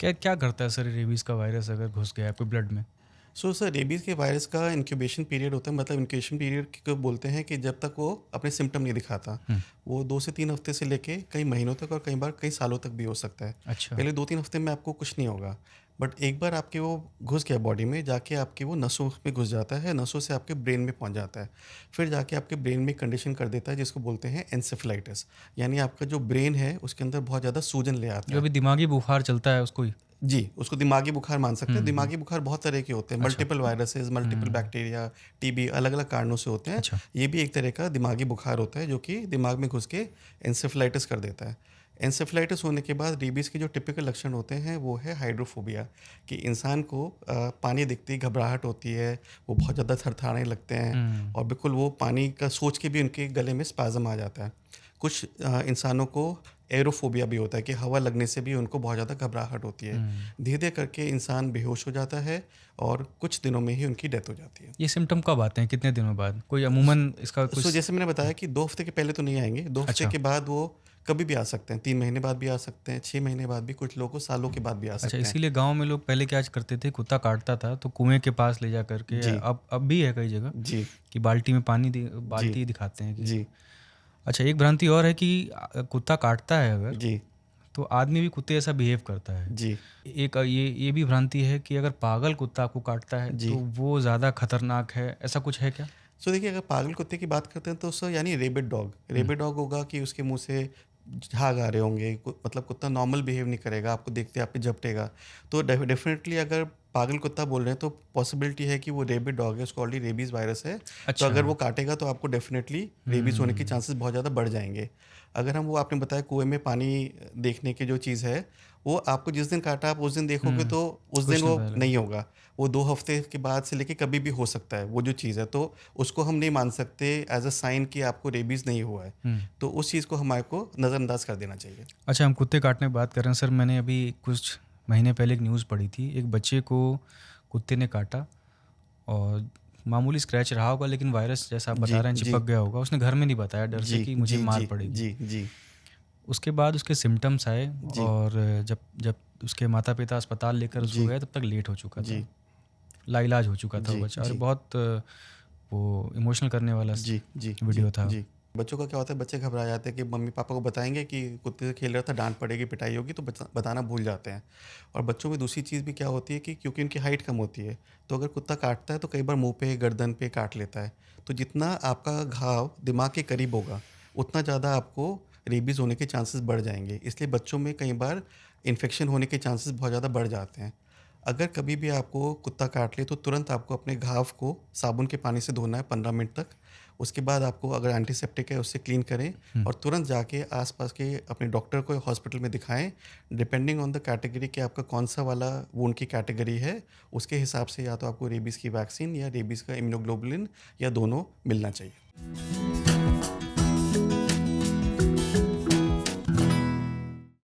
क्या क्या करता है सर रेबीज़ का वायरस अगर घुस गया आपके ब्लड में? सो सर रेबीज़ के वायरस का इंक्यूबेशन पीरियड होता है, मतलब इंक्यूबेशन पीरियड को बोलते हैं कि जब तक वो अपने सिम्टम नहीं दिखाता। हुँ, वो 2 से 3 हफ्ते से लेके कई महीनों तक और कई बार कई सालों तक भी हो सकता है। अच्छा। पहले 2-3 हफ्ते में आपको कुछ नहीं होगा, बट एक बार आपके वो घुस गया बॉडी में, जाके आपकी वो नसों में घुस जाता है, नसों से आपके ब्रेन में पहुँच जाता है। फिर जाके आपके ब्रेन में कंडीशन कर देता है जिसको बोलते हैं एन्सेफेलाइटिस, यानी आपका जो ब्रेन है उसके अंदर बहुत ज़्यादा सूजन ले आता जो है। अभी दिमागी बुखार चलता है उसको ही? जी, उसको दिमागी बुखार मान सकते हैं। हुँ, हुँ। दिमागी बुखार बहुत तरह के होते हैं, अच्छा। मल्टीपल वायरसेस, मल्टीपल हुँ, बैक्टीरिया, टीबी अलग-अलग कारणों से होते हैं। अच्छा। ये भी एक तरह का दिमागी बुखार होता है जो कि दिमाग में घुस के एन्सेफेलाइटिस कर देता है। एन्सेफेलाइटिस होने के बाद रेबीज़ के जो टिपिकल लक्षण होते हैं वो है हाइड्रोफोबिया, कि इंसान को पानी दिखते ही घबराहट होती है, वो बहुत ज़्यादा थरथराने लगते हैं हुँ, और बिल्कुल वो पानी का सोच के भी उनके गले में स्पैज़म आ जाता है। कुछ इंसानों को एयरोफोबिया भी होता है कि हवा लगने से भी उनको बहुत ज़्यादा घबराहट होती है। हुँ। धीरे-धीरे करके इंसान बेहोश हो जाता है और कुछ दिनों में ही उनकी डेथ हो जाती है। ये सिम्पटम कब आते हैं? कितने दिनों बाद? कोई अमूमन इसका सो कुछ? जैसे मैंने बताया कि 2 हफ्ते के पहले तो नहीं आएँगे, 2 हफ्ते अच्छा, के बाद वो कभी भी आ सकते हैं, 3 महीने बाद भी आ सकते हैं, 6 महीने बाद भी, कुछ लोगों को सालों के बाद भी आ अच्छा, सकते हैं। इसीलिए गाँव में लोग पहले क्या करते थे, कुत्ता काटता था तो कुएँ के पास ले जा कर के, जी, अब भी है कई जगह जी, कि बाल्टी में पानी जी, बाल्टी दिखाते हैं कि। जी, अच्छा, एक भ्रांति और है कि कुत्ता काटता है अगर, जी, तो आदमी भी कुत्ते जैसा बिहेव करता है। जी, एक ये भी भ्रांति है कि अगर पागल कुत्ता आपको काटता है तो जी। वो ज़्यादा खतरनाक है, ऐसा कुछ है क्या? सो देखिए, अगर पागल कुत्ते की बात करते हैं तो सर यानी हुँ, रेबिड डॉग होगा कि उसके मुंह से झाग आ रहे होंगे, मतलब कुत्ता नॉर्मल बिहेव नहीं करेगा, आपको देखते ही आप पे झपटेगा। तो डेफिनेटली अगर पागल कुत्ता बोल रहे हैं तो पॉसिबिलिटी है कि वो रेबिड डॉग है, उसको ऑलरेडी रेबीज़ वायरस है। तो अच्छा। अगर वो काटेगा तो आपको डेफिनेटली रेबीज़ होने के हुँ, चांसेस बहुत ज़्यादा बढ़ जाएंगे। अगर हम वो आपने बताया कुएं में पानी देखने की जो चीज़ है, वो आपको जिस दिन काटा आप उस दिन देखोगे हुँ, तो उस दिन कुछ नहीं वो पता लगा। नहीं होगा। वो 2 हफ्ते के बाद से लेके कभी भी हो सकता है वो जो चीज़ है। तो उसको हम नहीं मान सकते एज़ अ साइन कि आपको रेबीज़ नहीं हुआ है। हुँ। तो उस चीज़ को हमारे को नज़रअंदाज कर देना चाहिए। अच्छा, हम कुत्ते काटने की बात कर रहे हैं सर, मैंने अभी कुछ महीने पहले एक न्यूज़ पढ़ी थी, एक बच्चे को कुत्ते ने काटा और मामूली स्क्रैच रहा होगा लेकिन वायरस जैसा आप बता जी, रहे हैं चिपक जी, गया होगा। उसने घर में नहीं बताया डर से जी, कि मुझे जी, मार जी, पड़ेगी। जी, जी, उसके बाद उसके सिम्पटम्स आए जी, और जब जब उसके माता-पिता अस्पताल लेकर उसको जी, गए तब तक लेट हो चुका था। जी, लाइलाज हो चुका था वो जी, बच्चा और जी, बहुत वो इमोशनल करने वाला जी, जी, जी, वीडियो था। जी। बच्चों का क्या होता है, बच्चे घबरा जाते हैं कि मम्मी-पापा को बताएँगे कि कुत्ते से खेल रहा था, डाँट पड़ेगी, पिटाई होगी, तो बताना भूल जाते हैं। और बच्चों में दूसरी चीज़ भी क्या होती है कि क्योंकि उनकी हाइट कम होती है, तो अगर कुत्ता काटता है तो कई बार मुँह पे, गर्दन पे काट लेता है। तो जितना आपका घाव दिमाग के करीब होगा, उतना ज़्यादा आपको रेबीज़ होने के चांसेस बढ़ जाएँगे। इसलिए बच्चों में कई बार इन्फेक्शन होने के चांसेस बहुत ज़्यादा बढ़ जाते हैं। अगर कभी भी आपको कुत्ता काट ले तो तुरंत आपको अपने घाव को साबुन के पानी से धोना है 15 मिनट तक। उसके बाद आपको अगर एंटीसेप्टिक है उससे क्लीन करें हुँ। और तुरंत जाके आस-पास के अपने डॉक्टर को या हॉस्पिटल में दिखाएँ। डिपेंडिंग ऑन द कैटेगरी कि आपका कौन-सा वाला वुंड की कैटेगरी है, उसके हिसाब से या तो आपको रेबीज़ की वैक्सीन या रेबीज़ का इम्यूनोग्लोबुलिन या दोनों मिलना चाहिए।